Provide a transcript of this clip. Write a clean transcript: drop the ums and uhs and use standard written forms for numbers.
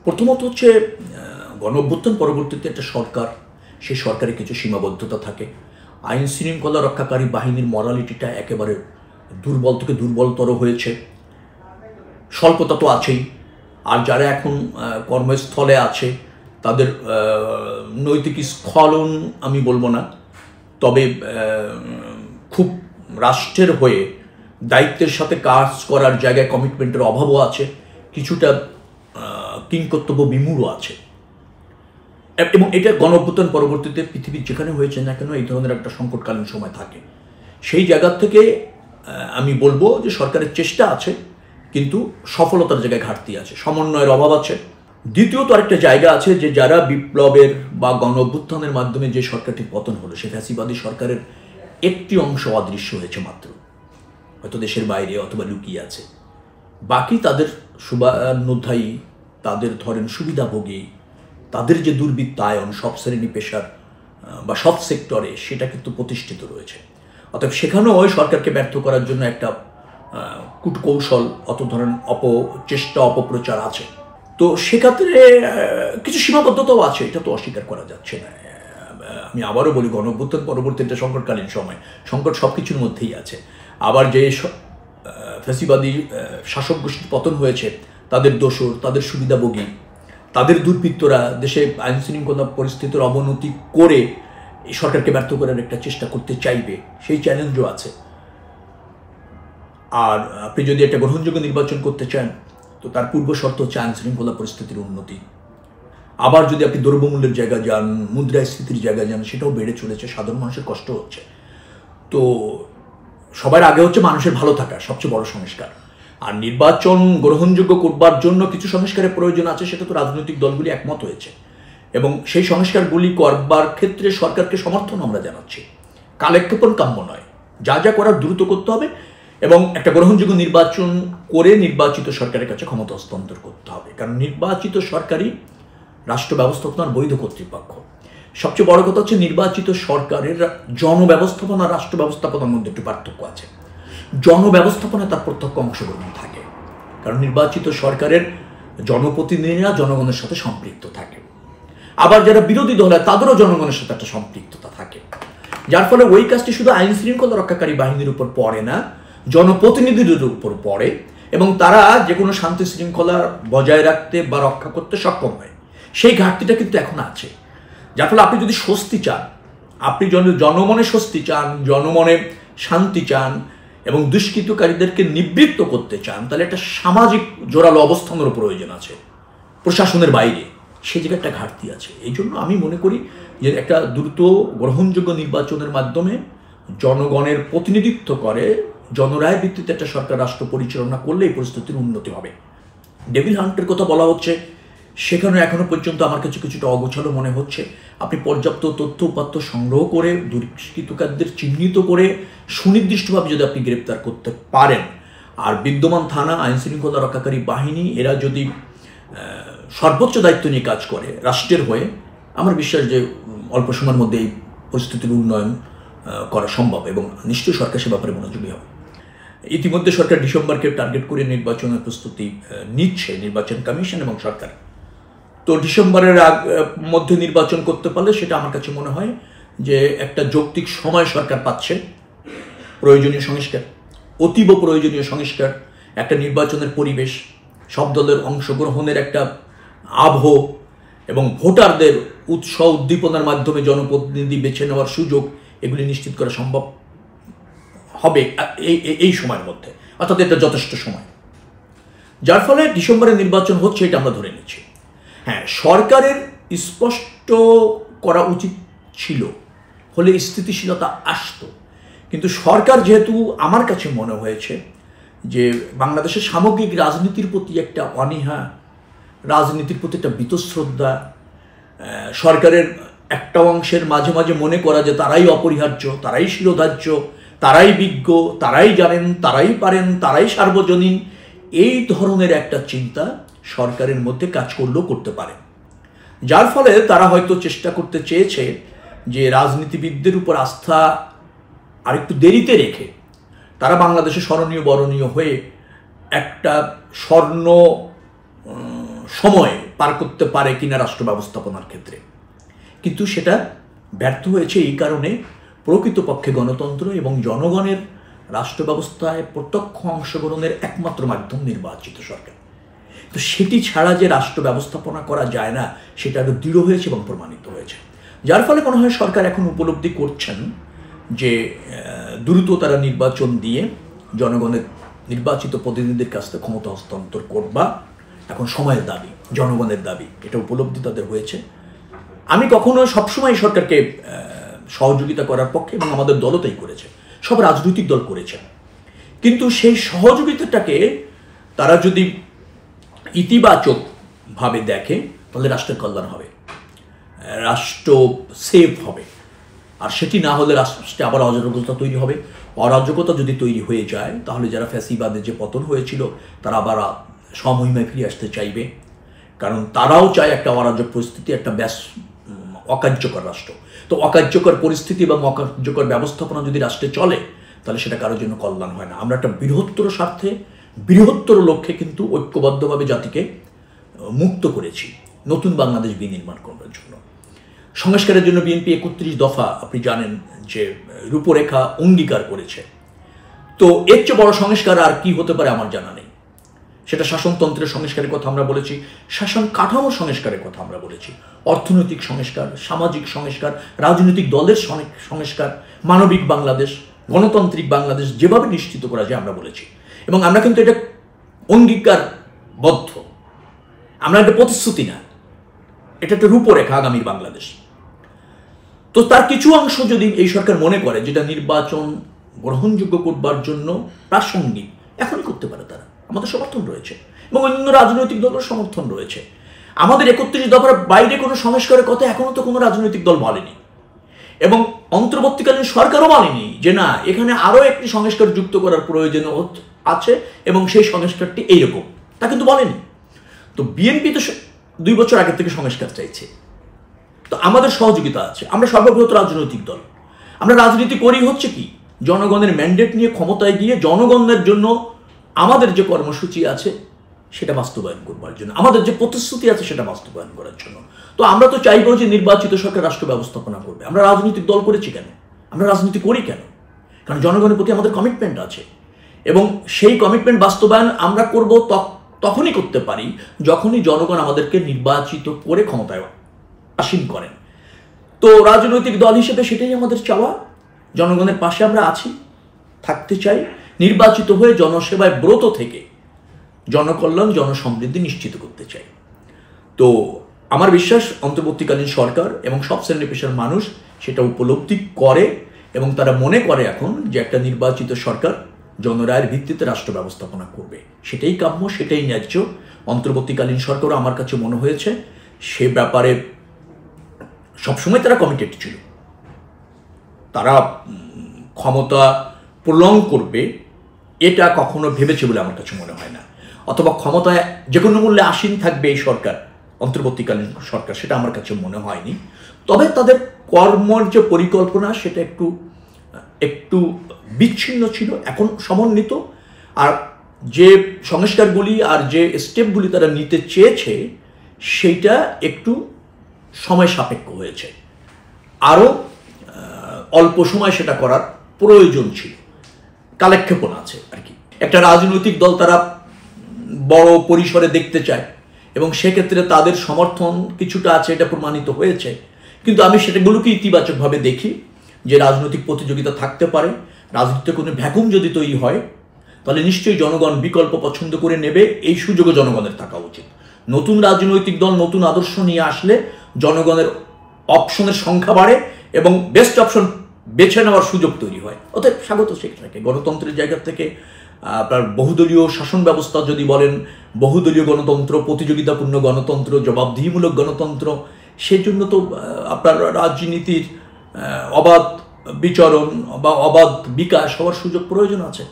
প্রথমত হচ্ছে গণঅভ্যুত্থান পরবর্তীতে একটা সরকার, সেই সরকারের কিছু সীমাবদ্ধতা থাকে। আইন শৃঙ্খলা রক্ষাকারী বাহিনীর মরালিটিটা একেবারে দুর্বল থেকে দুর্বলতর হয়েছে। স্বল্পতা তো আছেই। আর যারা এখন কর্মস্থলে আছে তাদের নৈতিক স্খলন আমি বলবো না, তবে খুব রাষ্ট্রের হয়ে দায়িত্বের সাথে কাজ করার জায়গায় কমিটমেন্টের অভাবও আছে, কিছুটা কিংকর্তব্য বিমূঢ় আছে। এবং এটা গণঅভ্যুত্থান পরবর্তীতে পৃথিবীর যেখানে হয়েছে না কেন এই ধরনের একটা সংকটকালীন সময় থাকে। সেই জায়গা থেকে আমি বলবো যে সরকারের চেষ্টা আছে, কিন্তু সফলতার জায়গায় ঘাটতি আছে, সমন্বয়ের অভাব আছে। দ্বিতীয়ত আরেকটা জায়গা আছে যে যারা বিপ্লবের বা গণঅভ্যুত্থানের মাধ্যমে যে সরকারটির পতন হলো, সে ফ্যাসিবাদী সরকারের একটি অংশ অদৃশ্য হয়েছে মাত্র, হয়তো দেশের বাইরে অথবা লুকিয়ে আছে। বাকি তাদের শুভানুধ্যায়ী, তাদের ধরেন সুবিধাভোগী, তাদের যে দুর্বৃত্তায়ন সব শ্রেণী পেশার বা সব সেক্টরে, সেটা কিন্তু প্রতিষ্ঠিত রয়েছে। অতএব সেখানেও ওই সরকারকে ব্যর্থ করার জন্য একটা কূটকৌশল, অত ধরেন অপচেষ্টা, অপপ্রচার আছে। তো সেক্ষেত্রে কিছু সীমাবদ্ধতাও আছে, এটা তো অস্বীকার করা যাচ্ছে না। আমি আবারও বলি, গণঅভ্যুত্থান পরবর্তী একটা সংকটকালীন সময়, সংকট সব কিছুর মধ্যেই আছে। আবার যে ফ্যাসিবাদী শাসক গোষ্ঠীর পতন হয়েছে, তাদের দোসর, তাদের সুবিধাভোগী, তাদের দুর্বৃত্তরা দেশে আইন শৃঙ্খলা পরিস্থিতির অবনতি করে এই সরকারকে ব্যর্থ করার একটা চেষ্টা করতে চাইবে, সেই চ্যালেঞ্জও আছে। আর আপনি যদি একটা গ্রহণযোগ্য নির্বাচন করতে চান, তো তার পূর্ব শর্ত হচ্ছে আইন শৃঙ্খলা পরিস্থিতির উন্নতি। আবার যদি আপনি দ্রব্যমূল্যের জায়গা যান, মুদ্রাস্ফীতির জায়গা যান, সেটাও বেড়ে চলেছে, সাধারণ মানুষের কষ্ট হচ্ছে। তো সবার আগে হচ্ছে মানুষের ভালো থাকা সবচেয়ে বড় সংস্কার। আর নির্বাচন গ্রহণযোগ্য করবার জন্য কিছু সংস্কারের প্রয়োজন আছে, সেটা তো রাজনৈতিক দলগুলি একমত হয়েছে, এবং সেই সংস্কারগুলি করবার ক্ষেত্রে সরকারকে সমর্থন আমরা জানাচ্ছি। কালেক্ষেপণ কাম্য নয়, যা যা করার দ্রুত করতে হবে, এবং একটা গ্রহণযোগ্য নির্বাচন করে নির্বাচিত সরকারের কাছে ক্ষমতা হস্তান্তর করতে হবে। কারণ নির্বাচিত সরকারই রাষ্ট্র ব্যবস্থাপনার বৈধ কর্তৃপক্ষ। সবচেয়ে বড় কথা হচ্ছে নির্বাচিত সরকারের জনব্যবস্থাপনা রাষ্ট্র ব্যবস্থাপনার মধ্যে একটু পার্থক্য আছে। জনব্যবস্থাপনায় তার প্রত্যক্ষ অংশগ্রহণ থাকে, কারণ নির্বাচিত সরকারের জনপ্রতিনিধিরা জনগণের সাথে সম্পৃক্ত থাকে। আবার যারা বিরোধী দল হয় তাদেরও জনগণের সাথে একটা সম্পৃক্ততা থাকে, যার ফলে ওই কাজটি শুধু আইন শৃঙ্খলা রক্ষাকারী বাহিনীর উপর পড়ে না, জনপ্রতিনিধিদের উপর পড়ে, এবং তারা যে কোনো শান্তি শৃঙ্খলা বজায় রাখতে বা রক্ষা করতে সক্ষম হয়। সেই ঘাটতিটা কিন্তু এখন আছে, যার ফলে আপনি যদি স্বস্তি চান, আপনি জনমনে স্বস্তি চান, জনমনে শান্তি চান, এবং দুষ্কৃতকারীদেরকে নিবৃত্ত করতে চান, তাহলে একটা সামাজিক জোরালো অবস্থানেরও প্রয়োজন আছে প্রশাসনের বাইরে। সেই জায়গায় একটা ঘাটতি আছে। এই জন্য আমি মনে করি যে একটা দ্রুত গ্রহণযোগ্য নির্বাচনের মাধ্যমে জনগণের প্রতিনিধিত্ব করে জনরায় ভিত্তিতে একটা সরকার রাষ্ট্র পরিচালনা করলে এই পরিস্থিতির উন্নতি হবে। ডেভিল হান্টের কথা বলা হচ্ছে, সেখানে এখনো পর্যন্ত আমার কাছে কিছুটা অগোছালো মনে হচ্ছে। আপনি পর্যাপ্ত তথ্য উপাত্ত সংগ্রহ করে দুষ্কৃতকারীদের চিহ্নিত করে সুনির্দিষ্টভাবে যদি আপনি গ্রেপ্তার করতে পারেন, আর বিদ্যমান থানা, আইন শৃঙ্খলা রক্ষাকারী বাহিনী এরা যদি সর্বোচ্চ দায়িত্ব নিয়ে কাজ করে রাষ্ট্রের হয়ে, আমার বিশ্বাস যে অল্প সময়ের মধ্যে এই পরিস্থিতির উন্নয়ন করা সম্ভব, এবং নিশ্চয়ই সরকার সে ব্যাপারে মনোযোগী হবে। ইতিমধ্যে সরকার ডিসেম্বরকে টার্গেট করে নির্বাচনের প্রস্তুতি নিচ্ছে, নির্বাচন কমিশন এবং সরকার। তো ডিসেম্বরের মধ্যে নির্বাচন করতে পারলে সেটা আমার কাছে মনে হয় যে একটা যৌক্তিক সময় সরকার পাচ্ছে। প্রয়োজনীয় সংস্কার, অতীব প্রয়োজনীয় সংস্কার, একটা নির্বাচনের পরিবেশ, সব দলের অংশগ্রহণের একটা আবহ, এবং ভোটারদের উৎসাহ উদ্দীপনার মাধ্যমে জনপ্রতিনিধি বেছে নেওয়ার সুযোগ, এগুলি নিশ্চিত করা সম্ভব হবে এই সময়ের মধ্যে, অর্থাৎ এটা যথেষ্ট সময়, যার ফলে ডিসেম্বরে নির্বাচন হচ্ছে এটা আমরা ধরে নিচ্ছি। হ্যাঁ, সরকারের স্পষ্ট করা উচিত ছিল, হলে স্থিতিশীলতা আসতো। কিন্তু সরকার যেহেতু আমার কাছে মনে হয়েছে যে বাংলাদেশের সামগ্রিক রাজনীতির প্রতি একটা অনীহা, রাজনীতির প্রতি একটা বীতশ্রদ্ধা, সরকারের একটা অংশের মাঝে মাঝে মনে করা যে তারাই অপরিহার্য, তারাই শিরোধার্য, তারাই বিজ্ঞ, তারাই জানেন, তারাই পারেন, তারাই সার্বজনীন, এই ধরনের একটা চিন্তা সরকারের মধ্যে কাজ করলেও করতে পারে। যার ফলে তারা হয়তো চেষ্টা করতে চেয়েছে যে রাজনীতিবিদদের উপর আস্থা আরেকটু দেরিতে রেখে তারা বাংলাদেশে স্মরণীয় বরণীয় হয়ে একটা স্বর্ণ সময় পার করতে পারে কিনা রাষ্ট্র ব্যবস্থাপনার ক্ষেত্রে, কিন্তু সেটা ব্যর্থ হয়েছে এই কারণে প্রকৃতপক্ষে গণতন্ত্র এবং জনগণের রাষ্ট্র ব্যবস্থায় প্রত্যক্ষ অংশগ্রহণের একমাত্র মাধ্যম নির্বাচিত সরকার। তো সেটি ছাড়া যে রাষ্ট্র ব্যবস্থাপনা করা যায় না সেটা আরও দৃঢ় হয়েছে এবং প্রমাণিত হয়েছে, যার ফলে মনে হয় সরকার এখন উপলব্ধি করছেন যে দ্রুত তারা নির্বাচন দিয়ে জনগণের নির্বাচিত প্রতিনিধিদের কাছ থেকে ক্ষমতা হস্তান্তর করবা এখন সময়ের দাবি, জনগণের দাবি, এটা উপলব্ধি তাদের হয়েছে। আমি কখনো সবসময় সরকারকে সহযোগিতা করার পক্ষে, এবং আমাদের দলও তাই করেছে, সব রাজনৈতিক দল করেছে, কিন্তু সেই সহযোগিতাটাকে তারা যদি ইতিবাচকভাবে দেখে তাহলে রাষ্ট্রের কল্যাণ হবে, রাষ্ট্র সেফ হবে। আর সেটি না হলে রাষ্ট্রে আবার অরাজকতা তৈরি হবে। অরাজকতা যদি তৈরি হয়ে যায় তাহলে যারা ফ্যাসিবাদে যে পতন হয়েছিল তারা আবার স্বমহিমায় ফিরে আসতে চাইবে, কারণ তারাও চায় একটা অরাজক পরিস্থিতি, একটা অকার্যকর রাষ্ট্র। তো অকার্যকর পরিস্থিতি এবং অকার্যকর ব্যবস্থাপনা যদি রাষ্ট্রে চলে তাহলে সেটা কারোর জন্য কল্যাণ হয় না। আমরা একটা বৃহত্তর স্বার্থে, বৃহত্তর লক্ষ্যে কিন্তু ঐক্যবদ্ধভাবে জাতিকে মুক্ত করেছি নতুন বাংলাদেশ বিনির্মাণ করার জন্য। সংস্কারের জন্য বিএনপি 31 দফা আপনি জানেন যে রূপরেখা অঙ্গীকার করেছে। তো এর চেয়ে বড় সংস্কার আর কি হতে পারে আমার জানা নেই। সেটা শাসনতন্ত্রের সংস্কারের কথা আমরা বলেছি, শাসন কাঠামোর সংস্কারের কথা আমরা বলেছি, অর্থনৈতিক সংস্কার, সামাজিক সংস্কার, রাজনৈতিক দলের সংস্কার, মানবিক বাংলাদেশ, গণতান্ত্রিক বাংলাদেশ যেভাবে নিশ্চিত করা যায় আমরা বলেছি। এবং আমরা কিন্তু এটা অঙ্গীকারবদ্ধ, আমরা একটা প্রতিশ্রুতি না, এটা একটা রূপরেখা আগামীর বাংলাদেশ। তো তার কিছু অংশ যদি এই সরকার মনে করে যেটা নির্বাচন গ্রহণযোগ্য করবার জন্য প্রাসঙ্গিক, এখনই করতে পারে তারা, আমাদের সমর্থন রয়েছে এবং অন্য রাজনৈতিক দলের সমর্থন রয়েছে। আমাদের 31 দফার বাইরে কোনো সংস্কারের কথা এখনো তো কোনো রাজনৈতিক দল বলেনি, এবং অন্তর্বর্তীকালীন সরকারও বলেনি যে না এখানে আরও একটি সংস্কার যুক্ত করার প্রয়োজন আছে এবং সেই সংস্কারটি এইরকম, তা কিন্তু বলেনি। তো বিএনপি তো 2 বছর আগের থেকে সংস্কার চাইছে, তো আমাদের সহযোগিতা আছে, আমরা সর্ববৃহৎ রাজনৈতিক দল। আমরা রাজনীতি করি হচ্ছে কি, জনগণের ম্যান্ডেট নিয়ে ক্ষমতায় গিয়ে জনগণের জন্য আমাদের যে কর্মসূচি আছে সেটা বাস্তবায়ন করবার জন্য, আমাদের যে প্রতিশ্রুতি আছে সেটা বাস্তবায়ন করার জন্য। তো আমরা তো চাইবো যে নির্বাচিত সরকার রাষ্ট্র ব্যবস্থাপনা করবে। আমরা রাজনৈতিক দল করেছি কেন, আমরা রাজনীতি করি কেন? কারণ জনগণের প্রতি আমাদের কমিটমেন্ট আছে, এবং সেই কমিটমেন্ট বাস্তবায়ন আমরা করব তখনই করতে পারি যখনই জনগণ আমাদেরকে নির্বাচিত করে ক্ষমতায় আসীন করেন। তো রাজনৈতিক দল হিসেবে সেটাই আমাদের চাওয়া, জনগণের পাশে আমরা আছি, থাকতে চাই, নির্বাচিত হয়ে জনসেবায় ব্রত থেকে জনকল্যাণ, জনসমৃদ্ধি নিশ্চিত করতে চাই। তো আমার বিশ্বাস অন্তর্বর্তীকালীন সরকার এবং সব শ্রেণী পেশার মানুষ সেটা উপলব্ধি করে, এবং তারা মনে করে এখন যে একটা নির্বাচিত সরকার জনরায়ের ভিত্তিতে রাষ্ট্র ব্যবস্থাপনা করবে, সেটাই কাম্য, সেটাই ন্যায্য। অন্তর্বর্তীকালীন সরকারও আমার কাছে মনে হয়েছে সে ব্যাপারে সবসময় তারা কমিটেড ছিল, তারা ক্ষমতা প্রলং করবে এটা কখনো ভেবেছে বলে আমার কাছে মনে হয় না, অথবা ক্ষমতায় যে কোনো মূল্যে আসীন থাকবে এই সরকার, অন্তর্বর্তীকালীন সরকার, সেটা আমার কাছে মনে হয়নি। তবে তাদের কর্মর যে পরিকল্পনা সেটা একটু বিচ্ছিন্ন ছিল, এখন সমন্বিত। আর যে সংস্কারগুলি আর যে স্টেপগুলি তারা নিতে চেয়েছে সেইটা একটু সময় সাপেক্ষ হয়েছে, আরও অল্প সময় সেটা করার প্রয়োজন ছিল, কালেক্ষেপণ আছে আর কি। একটা রাজনৈতিক দল তারা বড় পরিসরে দেখতে চায় এবং সেক্ষেত্রে তাদের সমর্থন কিছুটা আছে, এটা প্রমাণিত হয়েছে। কিন্তু আমি সেটাগুলোকে ইতিবাচকভাবে দেখি যে রাজনৈতিক প্রতিযোগিতা থাকতে পারে, রাজনীতিতে কোনো ভ্যাকুম যদি তৈরি হয় তাহলে নিশ্চয়ই জনগণ বিকল্প পছন্দ করে নেবে, এই সুযোগও জনগণের থাকা উচিত। নতুন রাজনৈতিক দল নতুন আদর্শ নিয়ে আসলে জনগণের অপশনের সংখ্যা বাড়ে এবং বেস্ট অপশন বেছে নেওয়ার সুযোগ তৈরি হয়। অতএব স্বাগত সেটাকে, গণতন্ত্রের জায়গা থেকে আপনার বহুদলীয় শাসন ব্যবস্থা যদি বলেন, বহুদলীয় গণতন্ত্র, প্রতিযোগিতাপূর্ণ গণতন্ত্র, জবাবদিহিমূলক গণতন্ত্র, সেজন্য তো আপনার রাজনীতির অবাধ বিচরণ বা অবাধ বিকাশ হওয়ার সুযোগ প্রয়োজন আছে।